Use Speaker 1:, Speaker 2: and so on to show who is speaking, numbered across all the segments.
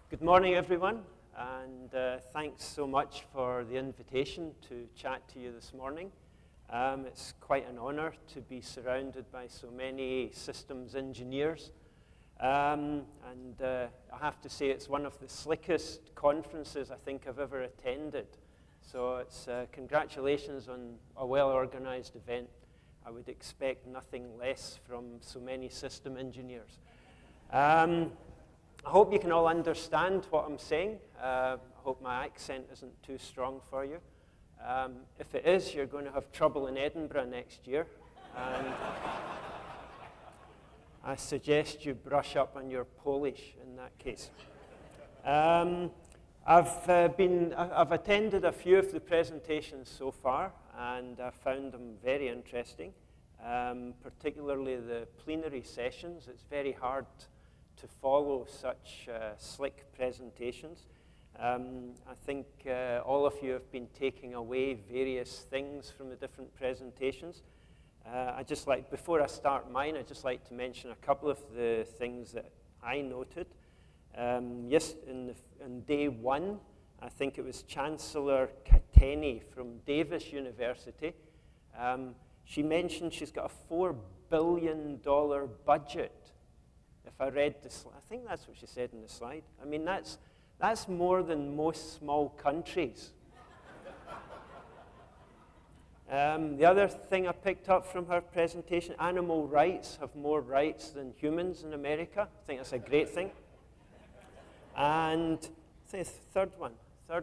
Speaker 1: Good morning, everyone, and thanks so much for the invitation to chat to you this morning. It's quite an honor to be surrounded by so many systems engineers. I have to say it's one of the slickest conferences I think I've ever attended. So it's congratulations on a well-organized event. I would expect nothing less from so many system engineers. I hope you can all understand what I'm saying. I hope my accent isn't too strong for you. If it is, you're going to have trouble in Edinburgh next year. And I suggest you brush up on your Polish in that case. I've attended a few of the presentations so far, and I found them very interesting, particularly the plenary sessions. It's very hard to follow such slick presentations. I think all of you have been taking away various things from the different presentations. Before I start mine, I'd just like to mention a couple of the things that I noted. Yes, in day one, I think it was Chancellor Kateni from Davis University. She mentioned she's got a $4 billion budget. If I read the slide, I think that's what she said in the slide. I mean, that's more than most small countries. The other thing I picked up from her presentation, animal rights have more rights than humans in America. I think that's a great thing. And I think the third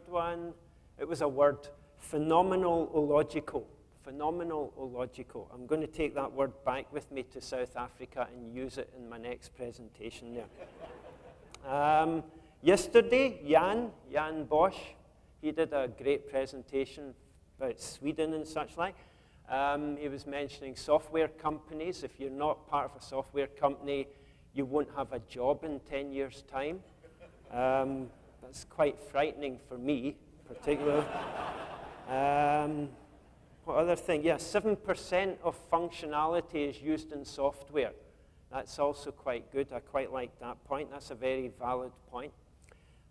Speaker 1: one, it was a word, phenomenological. Phenomenological. I'm going to take that word back with me to South Africa and use it in my next presentation there. Yesterday, Jan Bosch, he did a great presentation about Sweden and such like. He was mentioning software companies. If you're not part of a software company, you won't have a job in 10 years' time. That's quite frightening for me, particularly. What other thing? Yeah, 7% of functionality is used in software. That's also quite good. I quite like that point. That's a very valid point.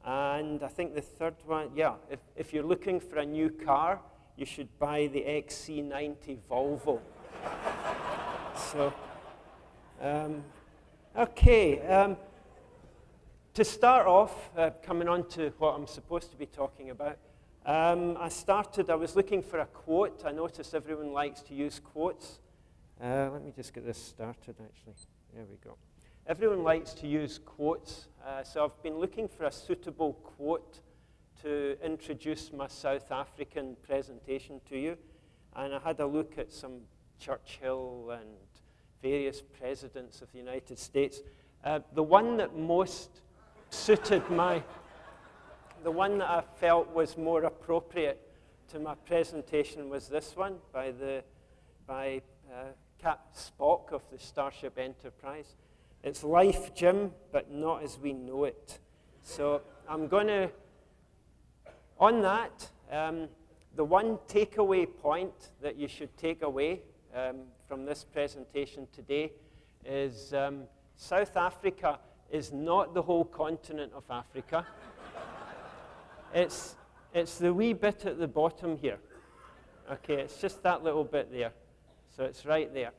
Speaker 1: And I think the third one, yeah, if you're looking for a new car, you should buy the XC90 Volvo. So, okay. To start off, coming on to what I'm supposed to be talking about, I was looking for a quote. I noticed everyone likes to use quotes. Let me just get this started, actually. There we go. Everyone likes to use quotes, so I've been looking for a suitable quote to introduce my South African presentation to you. And I had a look at some Churchill and various presidents of the United States. The one that most suited the one that I felt was more appropriate to my presentation was this one by Cap Spock of the Starship Enterprise. It's life, Jim, but not as we know it. So I'm going to, on that, the one takeaway point that you should take away from this presentation today is South Africa is not the whole continent of Africa. It's the wee bit at the bottom here. Okay, it's just that little bit there. So it's right there.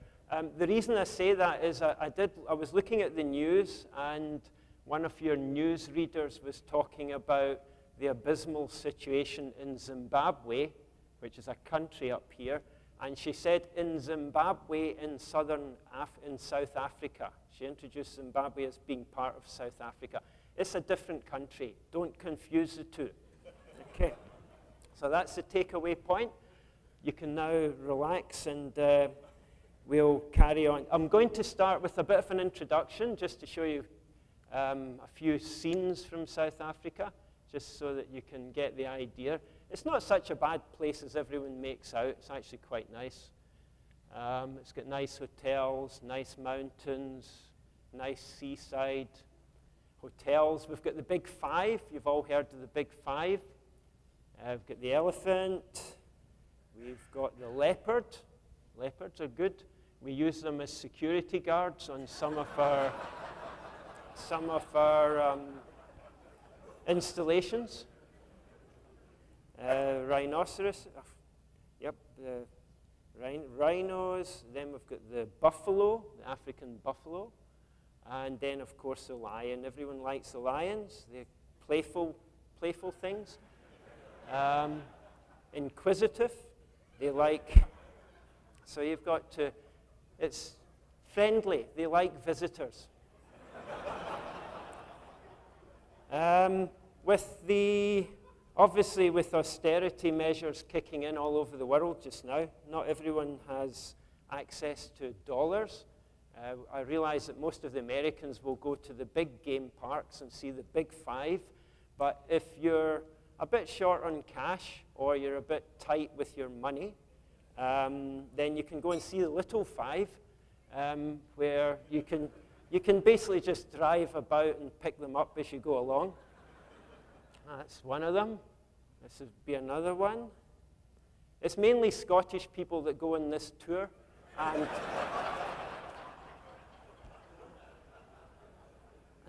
Speaker 1: The reason I say that is I was looking at the news, and one of your news readers was talking about the abysmal situation in Zimbabwe, which is a country up here, and she said in Zimbabwe in South Africa. She introduced Zimbabwe as being part of South Africa. It's a different country. Don't confuse the two. Okay, so that's the takeaway point. You can now relax and we'll carry on. I'm going to start with a bit of an introduction just to show you a few scenes from South Africa, just so that you can get the idea. It's not such a bad place as everyone makes out. It's actually quite nice. It's got nice hotels, nice mountains, nice seaside hotels. We've got the Big Five. You've all heard of the Big Five. We've got the elephant. We've got the leopard. Leopards are good. We use them as security guards on some of our installations. Rhinoceros, yep, the rhinos. Then we've got the buffalo, the African buffalo. And then, of course, the lion. Everyone likes the lions. They're playful things. Inquisitive. They like, so you've got to, it's friendly. They like visitors. Obviously, with austerity measures kicking in all over the world just now, not everyone has access to dollars. I realize that most of the Americans will go to the big game parks and see the big five, but if you're a bit short on cash or you're a bit tight with your money, then you can go and see the little five, where you can basically just drive about and pick them up as you go along. That's one of them. This would be another one. It's mainly Scottish people that go on this tour, and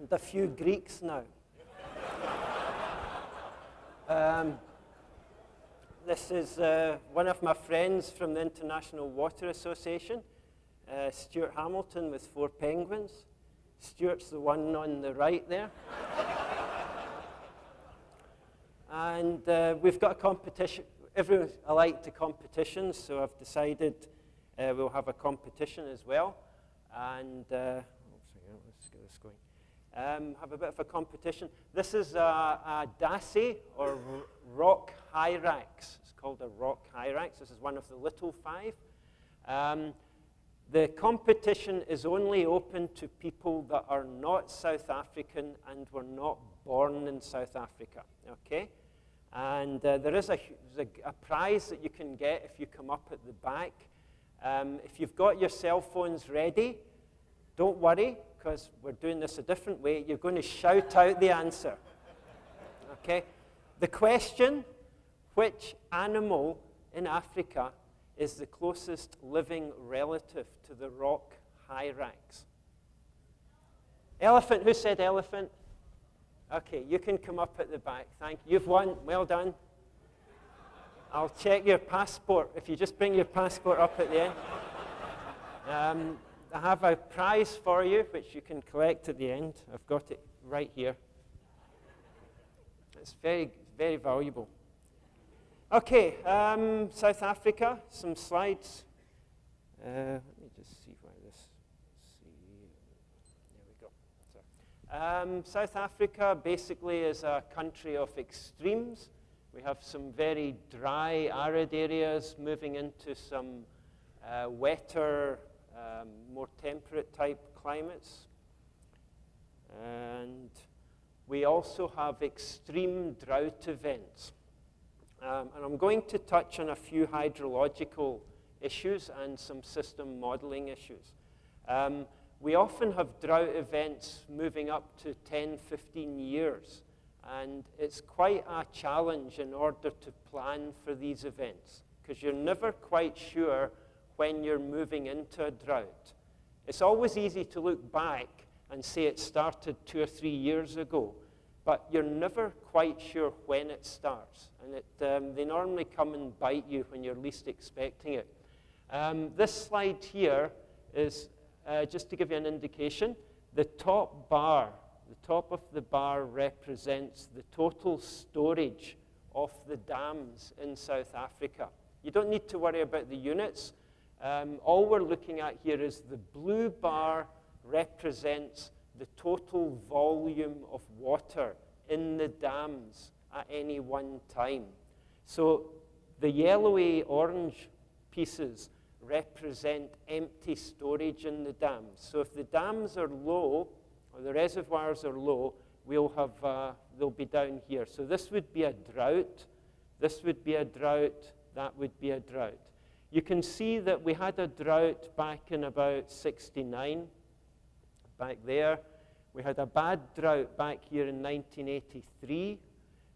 Speaker 1: a few Greeks now. This is one of my friends from the International Water Association, Stuart Hamilton with 4 penguins. Stuart's the one on the right there. And we've got a competition. Everyone's alike to competitions, so I've decided we'll have a competition as well. And let's get this going. Have a bit of a competition. This is a dace, or rock hyrax. It's called a rock hyrax. This is one of the little five. The competition is only open to people that are not South African and were not born in South Africa, okay? And there is a prize that you can get if you come up at the back. If you've got your cell phones ready, don't worry, because we're doing this a different way. You're going to shout out the answer, okay? The question, which animal in Africa is the closest living relative to the rock hyrax? Elephant. Who said elephant? Okay, you can come up at the back. Thank you. You've won. Well done. I'll check your passport. If you just bring your passport up at the end. I have a prize for you, which you can collect at the end. I've got it right here. It's very, very valuable. Okay, South Africa, some slides. Let me just see where this, there we go. So, South Africa basically is a country of extremes. We have some very dry, arid areas moving into some wetter, more temperate type climates. And we also have extreme drought events. And I'm going to touch on a few hydrological issues and some system modeling issues. We often have drought events moving up to 10, 15 years. And it's quite a challenge in order to plan for these events, because you're never quite sure when you're moving into a drought. It's always easy to look back and say it started 2 or 3 years ago, but you're never quite sure when it starts. And they normally come and bite you when you're least expecting it. This slide here is, just to give you an indication, the top bar, the top of the bar represents the total storage of the dams in South Africa. You don't need to worry about the units. All we're looking at here is the blue bar represents the total volume of water in the dams at any one time. So the yellowy orange pieces represent empty storage in the dams. So if the dams are low, or the reservoirs are low, we'll have, they'll be down here. So this would be a drought, this would be a drought, that would be a drought. You can see that we had a drought back in about 69, back there. We had a bad drought back here in 1983.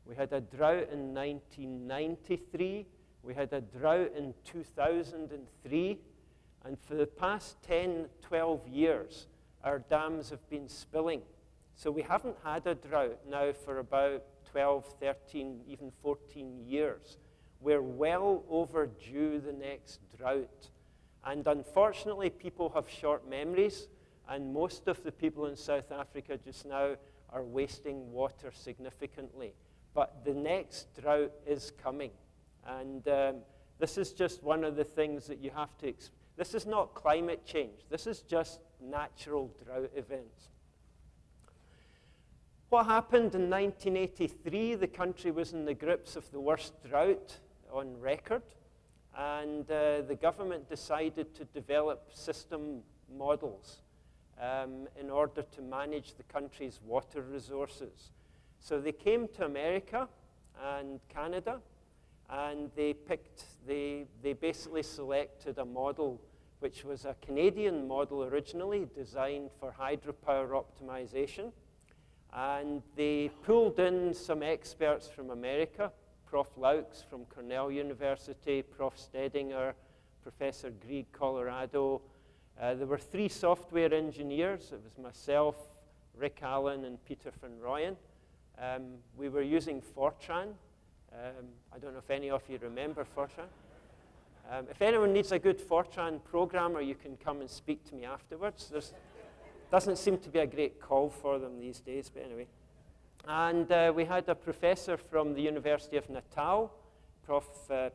Speaker 1: We had a drought in 1993. We had a drought in 2003. And for the past 10, 12 years, our dams have been spilling. So we haven't had a drought now for about 12, 13, even 14 years. We're well overdue the next drought. And unfortunately, people have short memories, and most of the people in South Africa just now are wasting water significantly. But the next drought is coming. And this is just one of the things that you have to this is not climate change. This is just natural drought events. What happened in 1983? The country was in the grips of the worst drought on record. And the government decided to develop system models in order to manage the country's water resources. So they came to America and Canada, and they basically selected a model which was a Canadian model originally designed for hydropower optimization. And they pulled in some experts from America, Prof. Laux from Cornell University, Prof. Stedinger, Professor Grieg, Colorado. There were 3 software engineers. It was myself, Rick Allen, and Peter van Rooyen. We were using Fortran. I don't know if any of you remember Fortran. If anyone needs a good Fortran programmer, you can come and speak to me afterwards. There doesn't seem to be a great call for them these days, but anyway. And we had a professor from the University of Natal, Prof.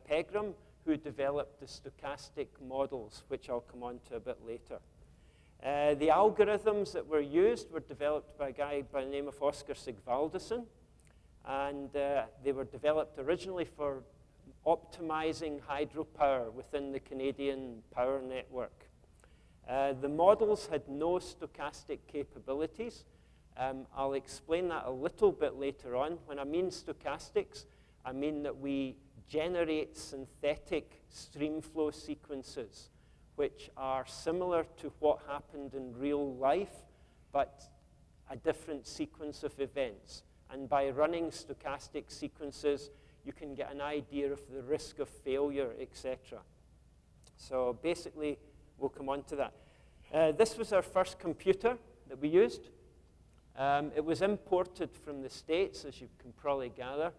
Speaker 1: Pegram, who developed the stochastic models, which I'll come on to a bit later. The algorithms that were used were developed by a guy by the name of Oscar Sigvaldason, and they were developed originally for optimizing hydropower within the Canadian power network. The models had no stochastic capabilities. I'll explain that a little bit later on. When I mean stochastics, I mean that we generate synthetic streamflow sequences, which are similar to what happened in real life, but a different sequence of events. And by running stochastic sequences, you can get an idea of the risk of failure, etc. So basically, we'll come on to that. This was our first computer that we used. It was imported from the States, as you can probably gather,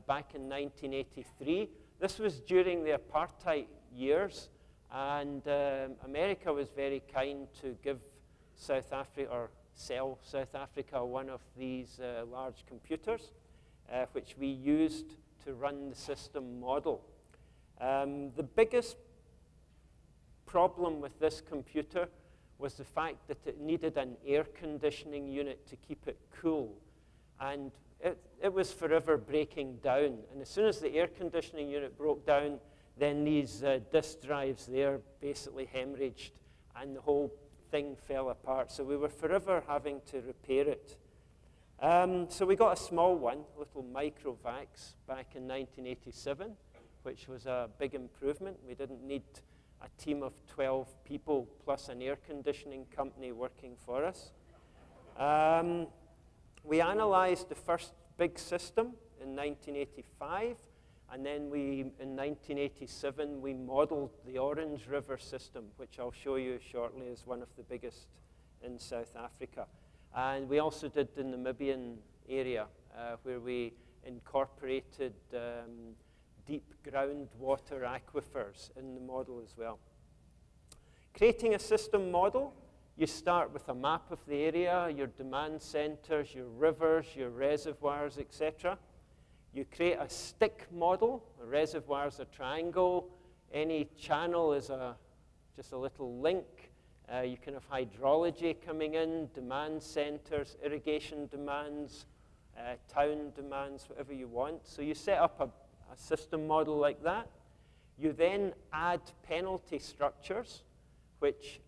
Speaker 1: back in 1983. This was during the apartheid years, and America was very kind to give South Africa, or sell South Africa, one of these large computers, which we used to run the system model. The biggest problem with this computer was the fact that it needed an air conditioning unit to keep it cool. And it was forever breaking down. And as soon as the air conditioning unit broke down, then these disk drives there basically hemorrhaged, and the whole thing fell apart. So we were forever having to repair it. So we got a small one, a little Microvax, back in 1987, which was a big improvement. We didn't need a team of 12 people plus an air conditioning company working for us. We analyzed the first big system in 1985, and then in 1987, we modeled the Orange River system, which I'll show you shortly is one of the biggest in South Africa. And we also did the Namibian area, where we incorporated deep groundwater aquifers in the model as well. Creating a system model, you start with a map of the area, your demand centers, your rivers, your reservoirs, etc. You create a stick model. A reservoir is a triangle. Any channel is just a little link. You can have hydrology coming in, demand centers, irrigation demands, town demands, whatever you want. So you set up a system model like that. You then add penalty structures, which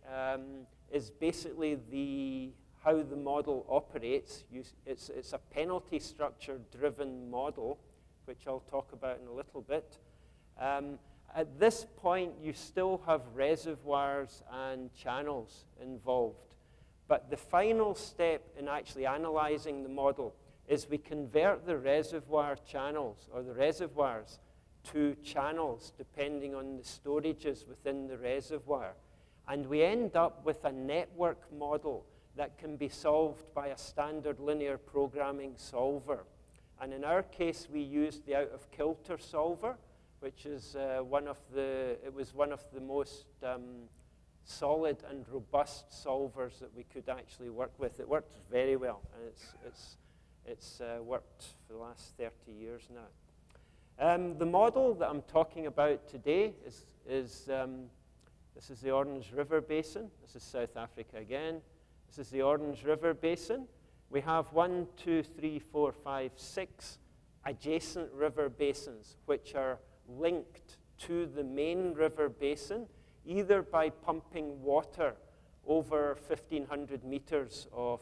Speaker 1: is basically how the model operates. It's a penalty structure-driven model, which I'll talk about in a little bit. At this point, you still have reservoirs and channels involved. But the final step in actually analyzing the model is we convert the reservoir channels, or the reservoirs, to channels depending on the storages within the reservoir. And we end up with a network model that can be solved by a standard linear programming solver. And in our case, we used the out-of-kilter solver, which is one of the most solid and robust solvers that we could actually work with. It worked very well, and it's worked for the last 30 years now. The model that I'm talking about today is this is the Orange River Basin. This is South Africa again. This is the Orange River Basin. We have 1, 2, 3, 4, 5, 6 adjacent river basins which are linked to the main river basin, either by pumping water over 1,500 meters of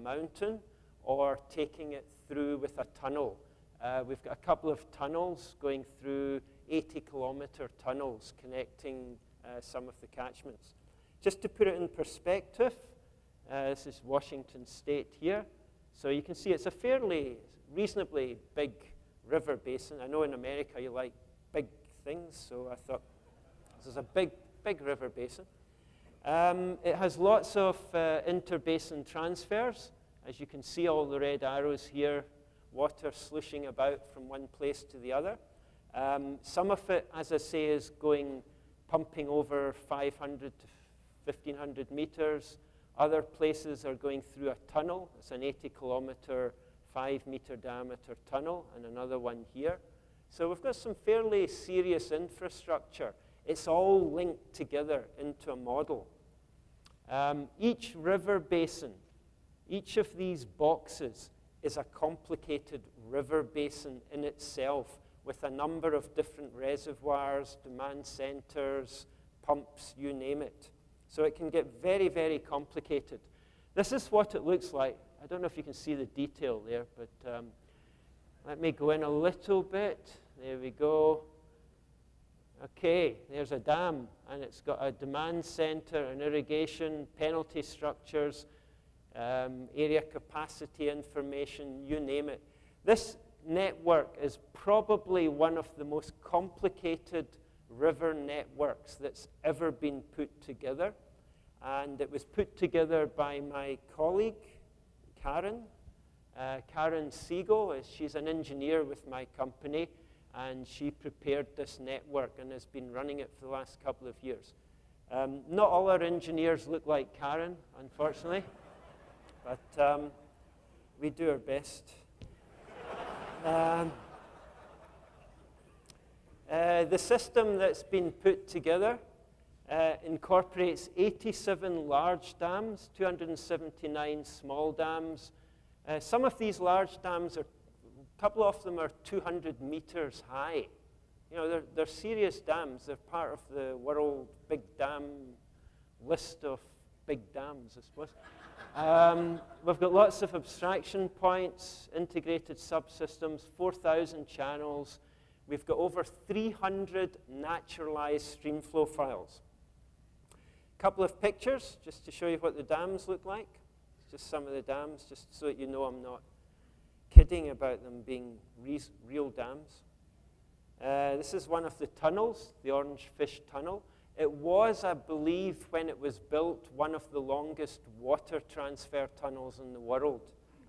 Speaker 1: mountain or taking it through with a tunnel. We've got a couple of tunnels going through 80-kilometer tunnels connecting some of the catchments. Just to put it in perspective, this is Washington State here. So you can see it's a fairly reasonably big river basin. I know in America you like big things, so I thought this is a big river basin. It has lots of interbasin transfers. As you can see, all the red arrows here, water slushing about from one place to the other. Some of it, as I say, is pumping over 500 to 1,500 meters. Other places are going through a tunnel. It's an 80-kilometer, 5-meter diameter tunnel, and another one here. So we've got some fairly serious infrastructure. It's all linked together into a model. Each river basin, each of these boxes is a complicated river basin in itself with a number of different reservoirs, demand centers, pumps, you name it. So it can get very, very complicated. This is what it looks like. I don't know if you can see the detail there, but let me go in a little bit. There we go. Okay, there's a dam, and it's got a demand center, an irrigation, penalty structures, area capacity information, you name it. This network is probably one of the most complicated river networks that's ever been put together. And it was put together by my colleague, Karen. Karen Siegel, she's an engineer with my company, and she prepared this network and has been running it for the last couple of years. Not all our engineers look like Karen, unfortunately, but we do our best. The system that's been put together incorporates 87 large dams, 279 small dams. Some of these large dams, a couple of them are 200 meters high. You know, they're serious dams. They're part of the world big dam list of big dams, I suppose. We've got lots of abstraction points, integrated subsystems, 4,000 channels. We've got over 300 naturalized streamflow files. A couple of pictures, just to show you what the dams look like. Just some of the dams, just so that you know I'm not kidding about them being real dams. This is one of the tunnels, the Orange Fish Tunnel. It was, I believe, when it was built, one of the longest water transfer tunnels in the world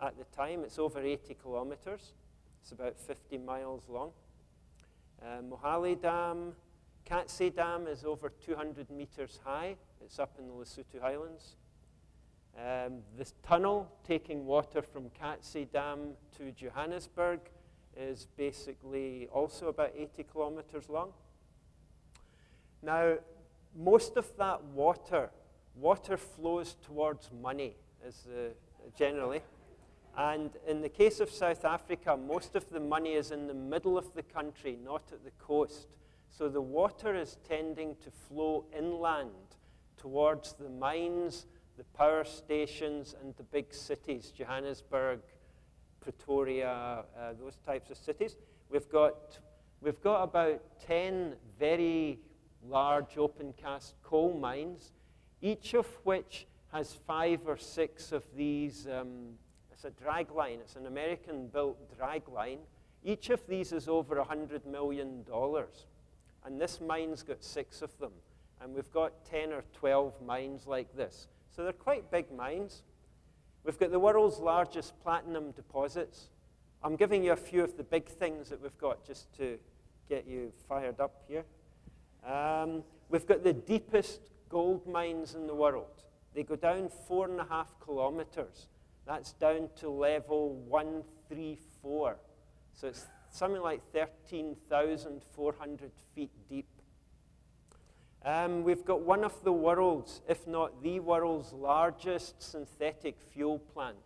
Speaker 1: at the time. It's over 80 kilometers. It's about 50 miles long. Mohali Dam, Katse Dam is over 200 meters high. It's up in the Lesotho Highlands. This tunnel taking water from Katse Dam to Johannesburg is basically also about 80 kilometers long. Now, most of that water flows towards money, generally. And in the case of South Africa, most of the money is in the middle of the country, not at the coast. So the water is tending to flow inland towards the mines, the power stations, and the big cities, Johannesburg, Pretoria, those types of cities. We've got about 10 very large open-cast coal mines, each of which has 5 or 6 of these. It's a drag line. It's an American-built drag line. Each of these is over $100 million. And this mine's got 6 of them. And we've got 10 or 12 mines like this. So they're quite big mines. We've got the world's largest platinum deposits. I'm giving you a few of the big things that we've got just to get you fired up here. We've got the deepest gold mines in the world. They go down 4.5 kilometers. That's down to level 134. So it's something like 13,400 feet deep. We've got one of the world's, if not the world's largest synthetic fuel plant.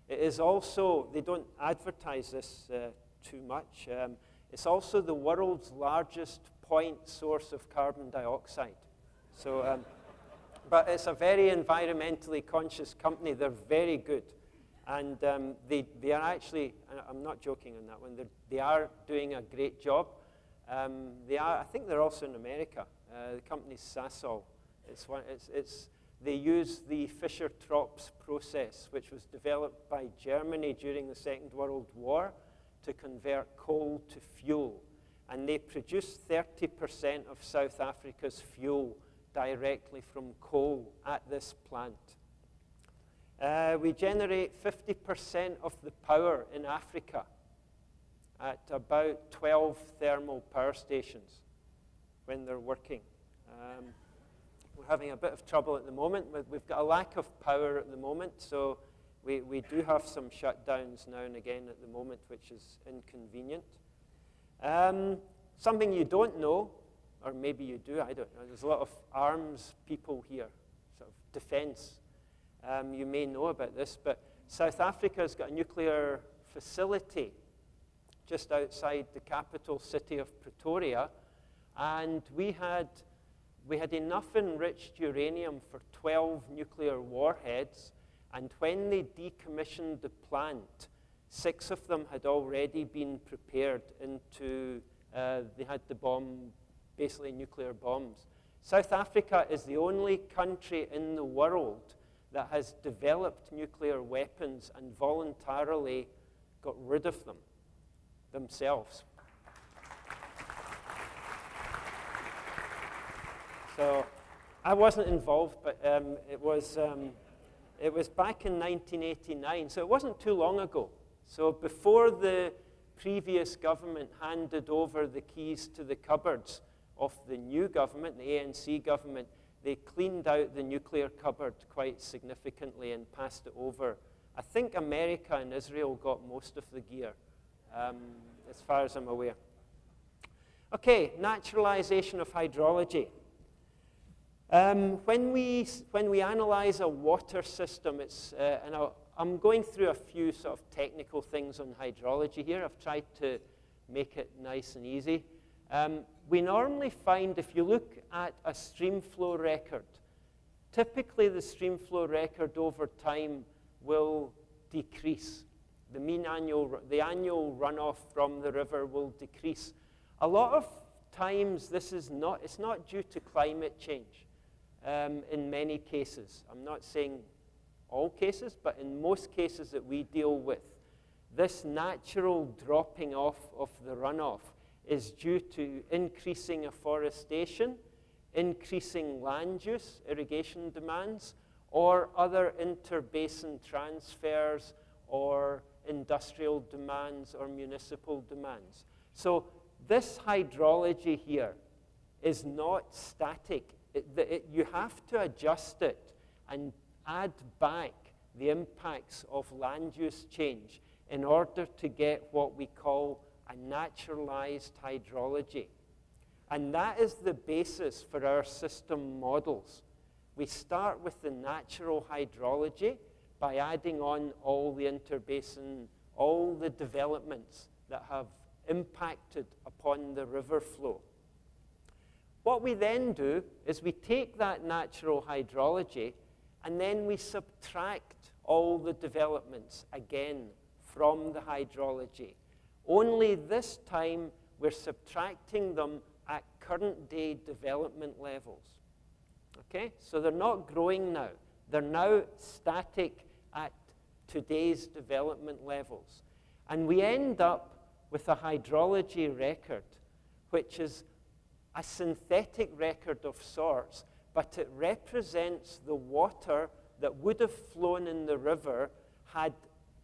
Speaker 1: It is also, they don't advertise this too much, it's also the world's largest point source of carbon dioxide. So, but it's a very environmentally conscious company. They're very good. And they are actually, I'm not joking on that one, they are doing a great job. I think they're also in America. The company's Sasol. They use the Fischer-Tropsch process, which was developed by Germany during the Second World War to convert coal to fuel. And they produce 30% of South Africa's fuel directly from coal at this plant. We generate 50% of the power in Africa at about 12 thermal power stations when they're working. We're having a bit of trouble at the moment. We've got a lack of power at the moment, so we do have some shutdowns now and again at the moment, which is inconvenient. Something you don't know, or maybe you do, I don't know. There's a lot of arms people here, sort of defense. You may know about this, but South Africa's got a nuclear facility just outside the capital city of Pretoria, and we had enough enriched uranium for 12 nuclear warheads, and when they decommissioned the plant, 6 of them had already been prepared into, they had the bomb, basically nuclear bombs. South Africa is the only country in the world that has developed nuclear weapons and voluntarily got rid of them themselves. So I wasn't involved, but it was back in 1989, so it wasn't too long ago. So before the previous government handed over the keys to the cupboards of the new government, the ANC government, they cleaned out the nuclear cupboard quite significantly and passed it over. I think America and Israel got most of the gear, as far as I'm aware. Okay, naturalization of hydrology. When we analyze a water system, and I'm going through a few sort of technical things on hydrology here. I've tried to make it nice and easy. We normally find, if you look at a stream flow record, typically the stream flow record over time will decrease. The annual runoff from the river will decrease. A lot of times it's not due to climate change in many cases. I'm not saying all cases, but in most cases that we deal with, this natural dropping off of the runoff is due to increasing afforestation, increasing land use, irrigation demands, or other interbasin transfers, or industrial demands, or municipal demands. So this hydrology here is not static. You have to adjust it and add back the impacts of land use change in order to get what we call a naturalized hydrology. And that is the basis for our system models. We start with the natural hydrology by adding on all the interbasin, all the developments that have impacted upon the river flow. What we then do is we take that natural hydrology and then we subtract all the developments again from the hydrology. Only this time we're subtracting them at current day development levels. Okay, so they're not growing now. They're now static at today's development levels. And we end up with a hydrology record, which is a synthetic record of sorts, but it represents the water that would have flown in the river had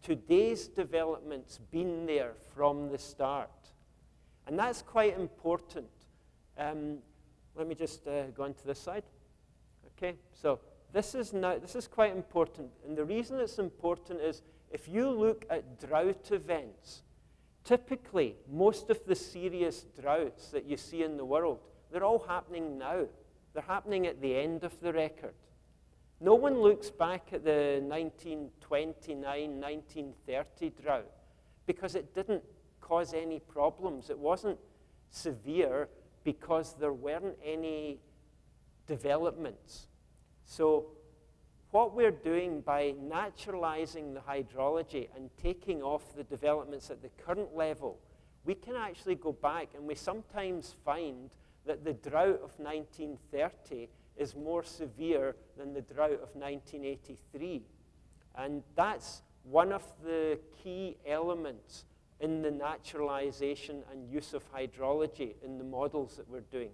Speaker 1: today's developments been there from the start. And that's quite important. Let me just go on to this side. Okay, so this is quite important. And the reason it's important is if you look at drought events, typically most of the serious droughts that you see in the world, they're all happening now. They're happening at the end of the record. No one looks back at the 1929, 1930 drought because it didn't cause any problems. It wasn't severe because there weren't any developments. So what we're doing by naturalizing the hydrology and taking off the developments at the current level, we can actually go back, and we sometimes find that the drought of 1930 is more severe than the drought of 1983. And that's one of the key elements in the naturalization and use of hydrology in the models that we're doing.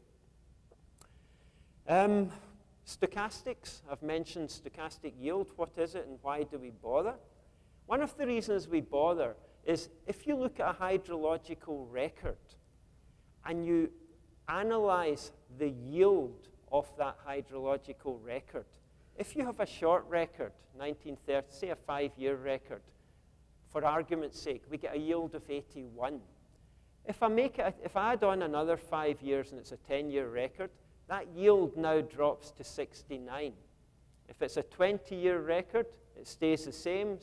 Speaker 1: Stochastics, I've mentioned stochastic yield. What is it and why do we bother? One of the reasons we bother is if you look at a hydrological record and you analyze the yield of that hydrological record. If you have a short record, 1930, say a 5-year record, for argument's sake, we get a yield of 81. If I add on another 5 years and it's a 10-year record, that yield now drops to 69. If it's a 20-year record, it stays the same.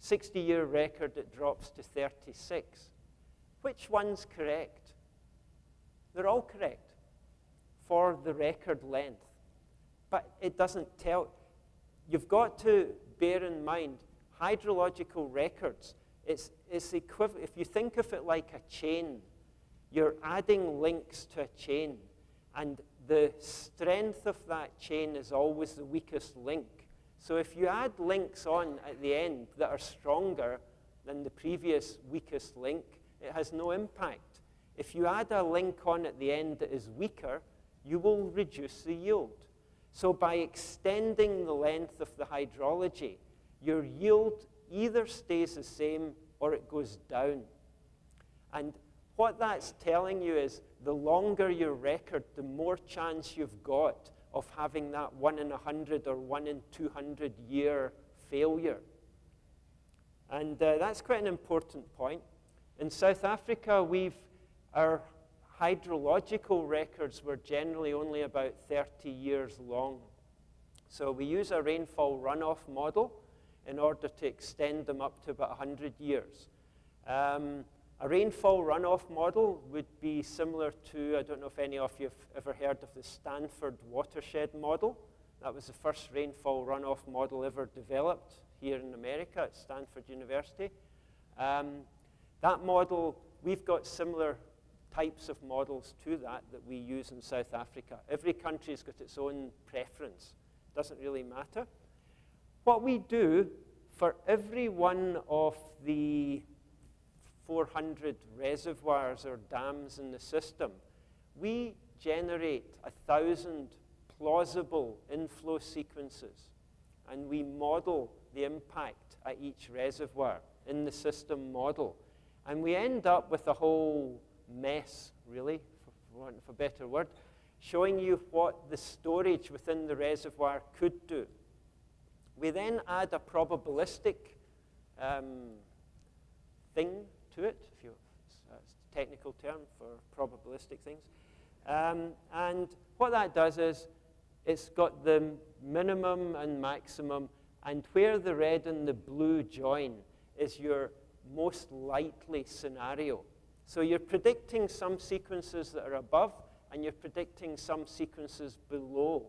Speaker 1: 60-year record, it drops to 36. Which one's correct? They're all correct for the record length. But it doesn't tell. You've got to bear in mind, hydrological records, it's equivalent. If you think of it like a chain, you're adding links to a chain, and the strength of that chain is always the weakest link. So if you add links on at the end that are stronger than the previous weakest link, it has no impact. If you add a link on at the end that is weaker, you will reduce the yield. So by extending the length of the hydrology, your yield either stays the same or it goes down. And what that's telling you is the longer your record, the more chance you've got of having that 1 in 100 or 1 in 200 year failure. And that's quite an important point. In South Africa, our hydrological records were generally only about 30 years long. So we use a rainfall runoff model in order to extend them up to about 100 years. A rainfall runoff model would be similar to, I don't know if any of you have ever heard of the Stanford Watershed model. That was the first rainfall runoff model ever developed here in America at Stanford University. That model, we've got similar types of models to that we use in South Africa. Every country's got its own preference. Doesn't really matter. What we do for every one of the 400 reservoirs or dams in the system, we generate 1,000 plausible inflow sequences, and we model the impact at each reservoir in the system model. And we end up with a whole mess, really, for want of a better word, showing you what the storage within the reservoir could do. We then add a probabilistic thing to it, it's a technical term for probabilistic things. And what that does is it's got the minimum and maximum, and where the red and the blue join is your most likely scenario. So you're predicting some sequences that are above, and you're predicting some sequences below,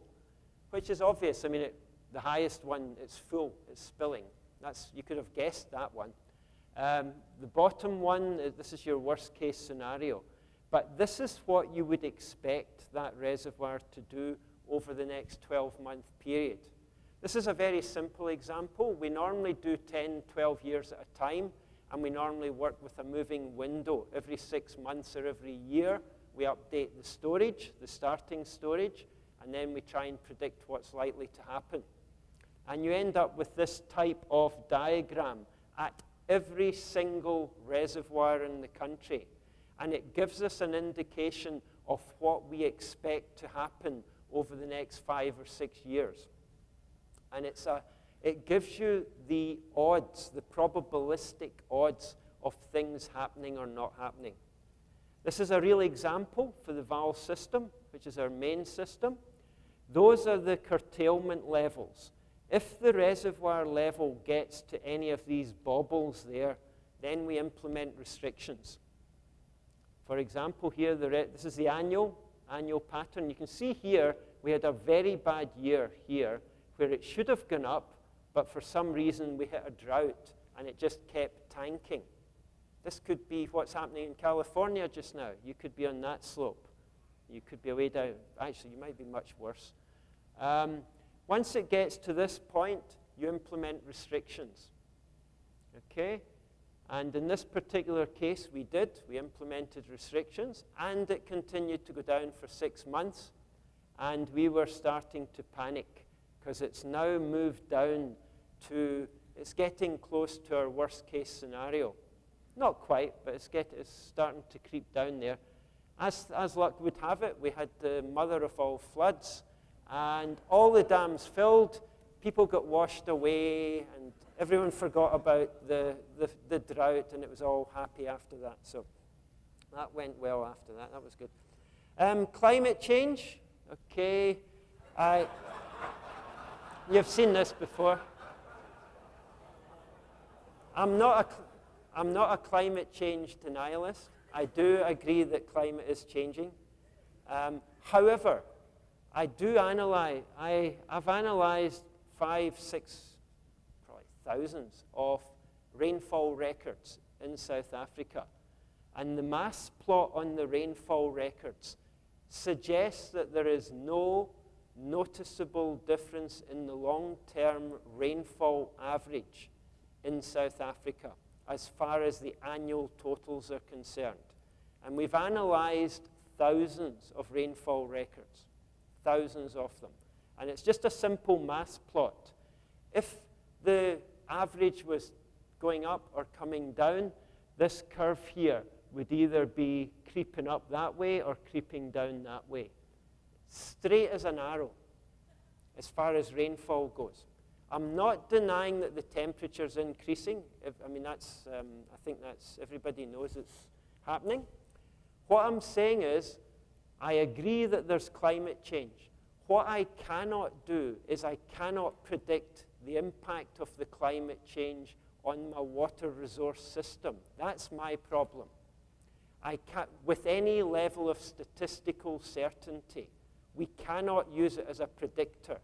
Speaker 1: which is obvious. I mean, the highest one, it's full, it's spilling. You could have guessed that one. The bottom one, this is your worst case scenario. But this is what you would expect that reservoir to do over the next 12-month period. This is a very simple example. We normally do 10, 12 years at a time, and we normally work with a moving window. Every 6 months or every year, we update the storage, the starting storage, and then we try and predict what's likely to happen. And you end up with this type of diagram at every single reservoir in the country. And it gives us an indication of what we expect to happen over the next 5 or 6 years. And it gives you the odds, the probabilistic odds of things happening or not happening. This is a real example for the Val system, which is our main system. Those are the curtailment levels. If the reservoir level gets to any of these bobbles there, then we implement restrictions. For example, here, this is the annual pattern. You can see here, we had a very bad year here, where it should have gone up, but for some reason we hit a drought, and it just kept tanking. This could be what's happening in California just now. You could be on that slope. You could be way down. Actually, you might be much worse. Once it gets to this point, you implement restrictions. Okay? And in this particular case, we implemented restrictions, and it continued to go down for 6 months, and we were starting to panic, because it's now moved down to, it's getting close to our worst case scenario. Not quite, but it's starting to creep down there. As luck would have it, we had the mother of all floods, and all the dams filled, people got washed away, and everyone forgot about the drought, and it was all happy after that. So that went well after that. That was good. Climate change. Okay. You've seen this before. I'm not a climate change denialist. I do agree that climate is changing. However, I've analyzed 5, 6, probably thousands of rainfall records in South Africa. And the mass plot on the rainfall records suggests that there is no noticeable difference in the long-term rainfall average in South Africa as far as the annual totals are concerned. And we've analyzed thousands of rainfall records, thousands of them. And it's just a simple mass plot. If the average was going up or coming down, this curve here would either be creeping up that way or creeping down that way. Straight as an arrow, as far as rainfall goes. I'm not denying that the temperature's increasing. I think that's, everybody knows it's happening. What I'm saying is, I agree that there's climate change. What I cannot do is I cannot predict the impact of the climate change on my water resource system. That's my problem. I can't, with any level of statistical certainty, we cannot use it as a predictor.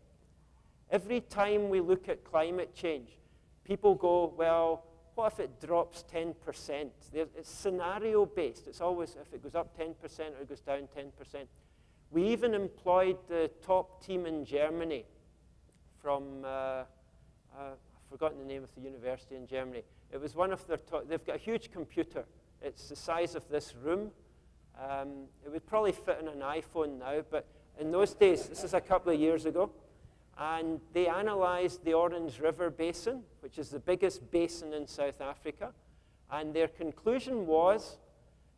Speaker 1: Every time we look at climate change, people go, well, what if it drops 10%? It's scenario-based. It's always if it goes up 10% or it goes down 10%. We even employed the top team in Germany from, I've forgotten the name of the university in Germany. It was one of their top, they've got a huge computer. It's the size of this room. It would probably fit in an iPhone now, but in those days, this is a couple of years ago, and they analyzed the Orange River Basin, which is the biggest basin in South Africa, and their conclusion was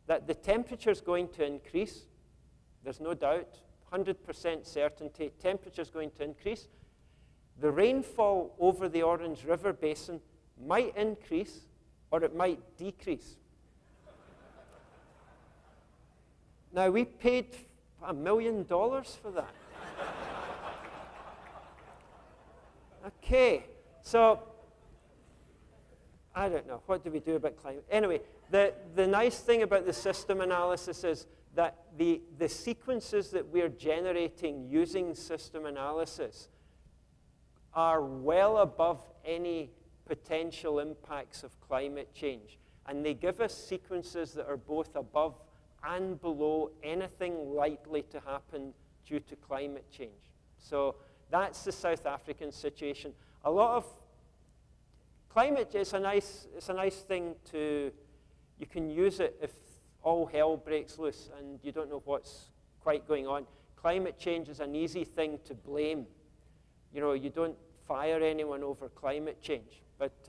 Speaker 1: that the temperature is going to increase. There's no doubt, 100% certainty, temperature is going to increase. The rainfall over the Orange River Basin might increase or it might decrease. Now, we paid $1 million for that. Okay, so I don't know. What do we do about climate? Anyway, the nice thing about the system analysis is that the sequences that we're generating using system analysis are well above any potential impacts of climate change. And they give us sequences that are both above and below anything likely to happen due to climate change. So that's the South African situation. A lot of climate, it's a nice thing to, you can use it if all hell breaks loose and you don't know what's quite going on. Climate change is an easy thing to blame. You know, you don't fire anyone over climate change. But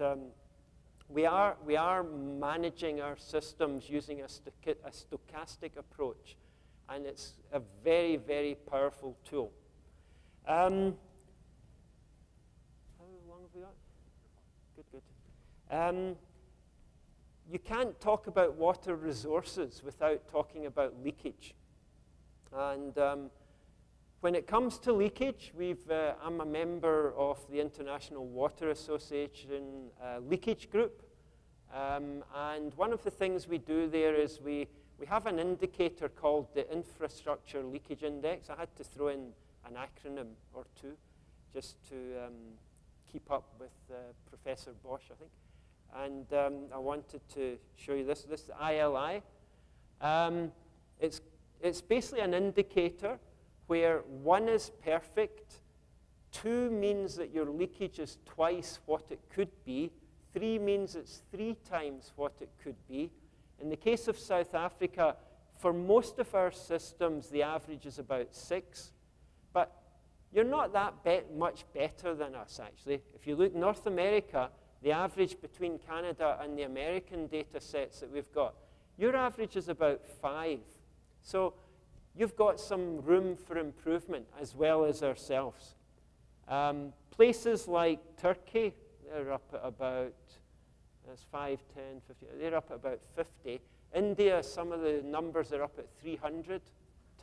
Speaker 1: we are managing our systems using a stochastic approach, and it's a very, very powerful tool. How long have we got? Good, good. You can't talk about water resources without talking about leakage. And when it comes to leakage, I'm a member of the International Water Association Leakage Group. And one of the things we do there is we have an indicator called the Infrastructure Leakage Index. I had to throw in an acronym or two just to keep up with Professor Bosch, I think. And I wanted to show you this. This is ILI. It's basically an indicator where 1 is perfect, 2 means that your leakage is twice what it could be, 3 means it's 3 times what it could be. In the case of South Africa, for most of our systems, the average is about 6. But you're not that much better than us, actually. If you look North America, the average between Canada and the American data sets that we've got, your average is about 5. So you've got some room for improvement as well as ourselves. Places like Turkey, they're up at about, that's 5, 10, 50, they're up at about 50. India, some of the numbers are up at 300.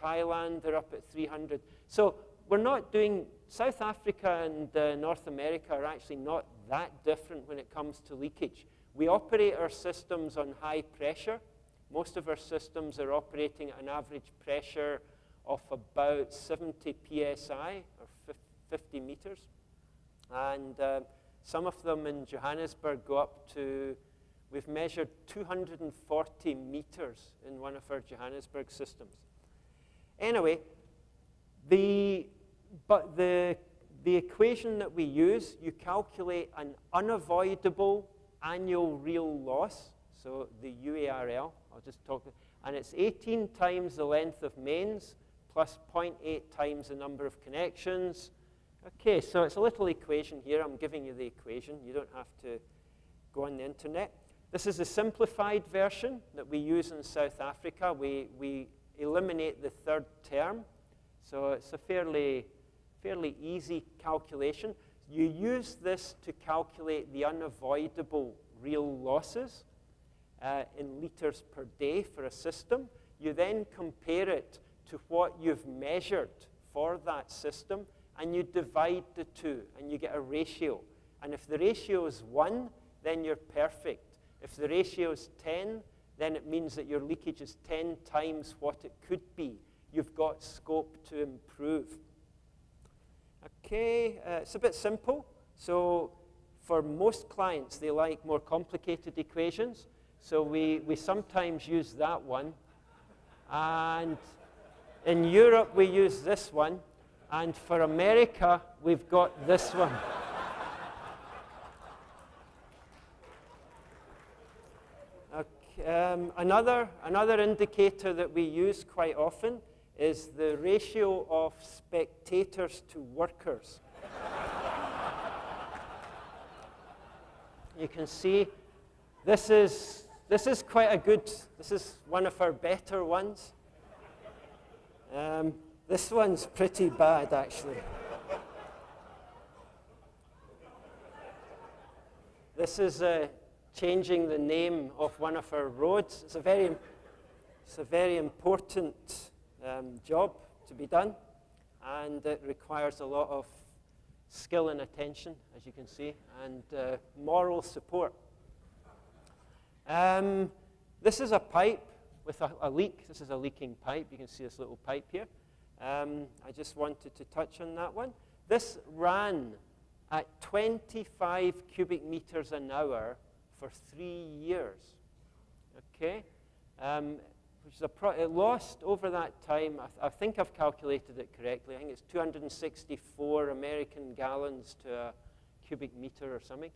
Speaker 1: Thailand, they're up at 300. So we're not doing, South Africa and North America are actually not that different when it comes to leakage. We operate our systems on high pressure. Most of our systems are operating at an average pressure of about 70 psi, or 50 meters. And some of them in Johannesburg go up to, we've measured 240 meters in one of our Johannesburg systems. Anyway, the equation that we use, you calculate an unavoidable annual real loss, so the UARL, I'll just talk, and it's 18 times the length of mains plus 0.8 times the number of connections. Okay, so it's a little equation here. I'm giving you the equation. You don't have to go on the internet. This is a simplified version that we use in South Africa. We eliminate the third term, so it's a fairly easy calculation. You use this to calculate the unavoidable real losses in liters per day for a system. You then compare it to what you've measured for that system, and you divide the two, and you get a ratio. And if the ratio is 1, then you're perfect. If the ratio is 10, then it means that your leakage is 10 times what it could be. You've got scope to improve. Okay, it's a bit simple. So for most clients, they like more complicated equations. So we sometimes use that one. And in Europe, we use this one. And for America, we've got this one. Okay, another indicator that we use quite often is the ratio of spectators to workers. You can see this is quite a good, this is one of our better ones. This one's pretty bad, actually. This is changing the name of one of our roads. It's a very important job to be done, and it requires a lot of skill and attention, as you can see, and moral support. This is a pipe with a leak. This is a leaking pipe. You can see this little pipe here. I just wanted to touch on that one. This ran at 25 cubic meters an hour for 3 years. Okay? Which is it lost over that time, I think I've calculated it correctly, I think it's 264 American gallons to a cubic meter or something.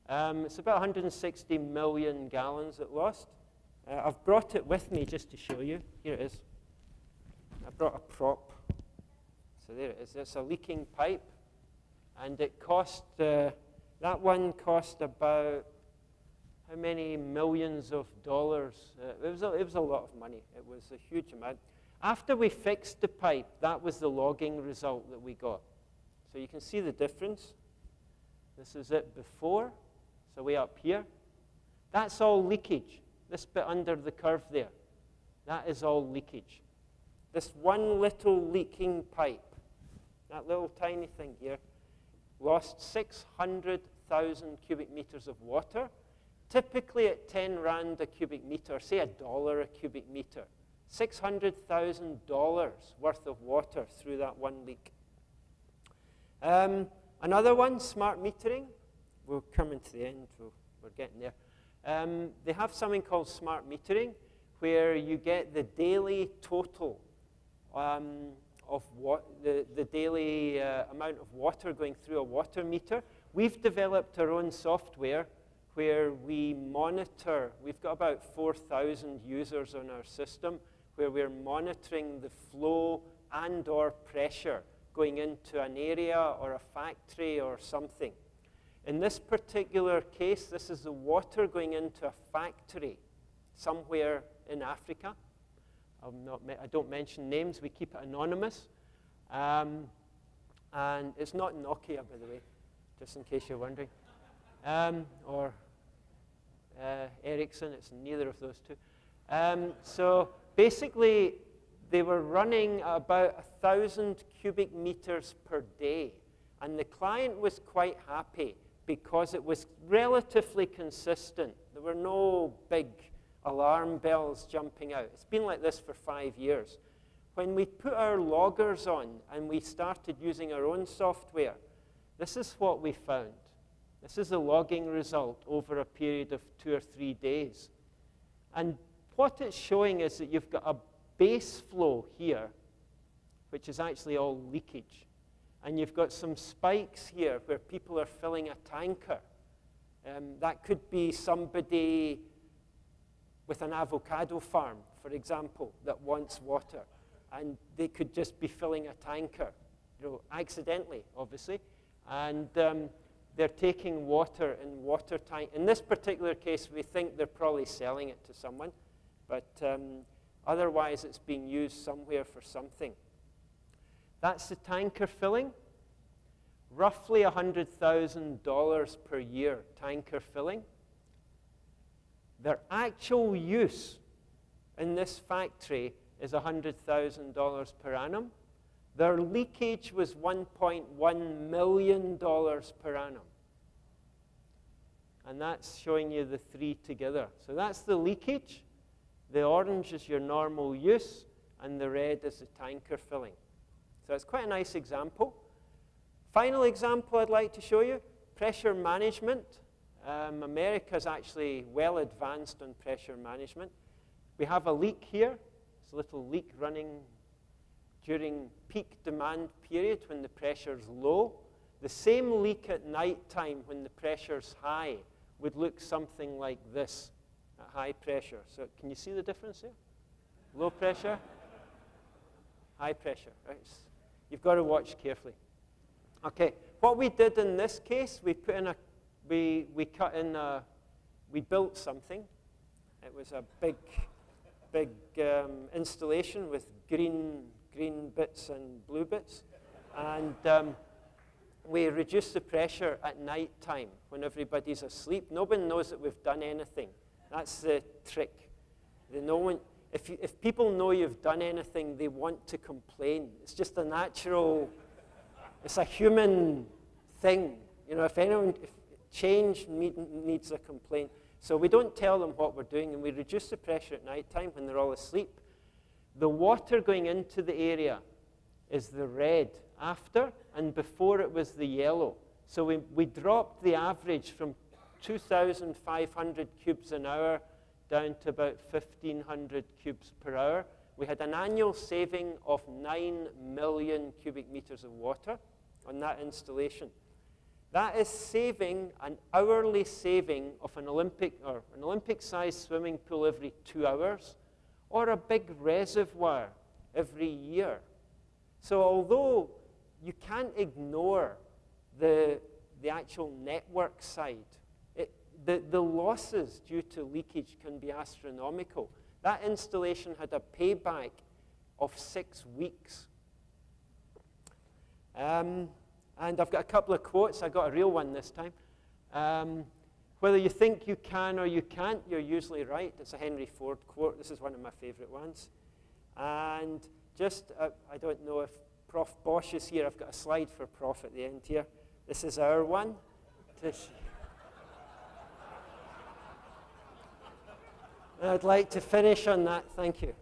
Speaker 1: It's about 160 million gallons it lost. I've brought it with me just to show you. Here it is. I brought a prop. So there it is. It's a leaking pipe. And it cost, that one cost about, how many millions of dollars? It was a lot of money. It was a huge amount. After we fixed the pipe, that was the logging result that we got. So you can see the difference. This is it before, so way up here. That's all leakage. This bit under the curve there, that is all leakage. This one little leaking pipe, that little tiny thing here, lost 600,000 cubic meters of water, typically at 10 Rand a cubic meter, say $1 a cubic meter. $600,000 worth of water through that one leak. Another one, smart metering. We're coming to the end, we're getting there. They have something called smart metering, where you get the daily total of the daily amount of water going through a water meter. We've developed our own software where we monitor. We've got about 4,000 users on our system, where we're monitoring the flow and or pressure going into an area or a factory or something. In this particular case, this is the water going into a factory somewhere in Africa. I don't mention names, we keep it anonymous. And it's not Nokia, by the way, just in case you're wondering. Or Ericsson, it's neither of those two. So basically, they were running about 1,000 cubic meters per day. And the client was quite happy because it was relatively consistent. There were no big alarm bells jumping out. It's been like this for 5 years. When we put our loggers on and we started using our own software, this is what we found. This is the logging result over a period of 2 or 3 days. And what it's showing is that you've got a base flow here, which is actually all leakage. And you've got some spikes here where people are filling a tanker. That could be somebody with an avocado farm, for example, that wants water. And they could just be filling a tanker, accidentally, obviously. And they're taking water in water tank. In this particular case, we think they're probably selling it to someone. But otherwise, it's being used somewhere for something. That's the tanker filling. Roughly $100,000 per year, tanker filling. Their actual use in this factory is $100,000 per annum. Their leakage was $1.1 million per annum. And that's showing you the three together. So that's the leakage. The orange is your normal use, and the red is the tanker filling. So it's quite a nice example. Final example I'd like to show you, pressure management. America's actually well advanced on pressure management. We have a leak here. It's a little leak running during peak demand period when the pressure's low. The same leak at night time when the pressure's high would look something like this at high pressure. So can you see the difference there? Low pressure, high pressure. Right? You've got to watch carefully. Okay, what we did in this case, we put in we built something. It was a big installation with green bits and blue bits. And we reduce the pressure at night time when everybody's asleep. Nobody knows that we've done anything. That's the trick. If people know you've done anything, they want to complain. It's just a natural, it's a human thing. If change needs a complaint. So we don't tell them what we're doing, and we reduce the pressure at night time when they're all asleep. The water going into the area is the red after, and before it was the yellow. So we dropped the average from 2,500 cubes an hour down to about 1,500 cubes per hour. We had an annual saving of 9 million cubic meters of water on that installation. That is saving an hourly saving of an Olympic-sized swimming pool every 2 hours, or a big reservoir every year. So although you can't ignore the actual network side. The losses due to leakage can be astronomical. That installation had a payback of 6 weeks. And I've got a couple of quotes. I got a real one this time. Whether you think you can or you can't, you're usually right. It's a Henry Ford quote. This is one of my favorite ones. And just, I don't know if Prof. Bosch is here. I've got a slide for Prof at the end here. This is our one. I'd like to finish on that. Thank you.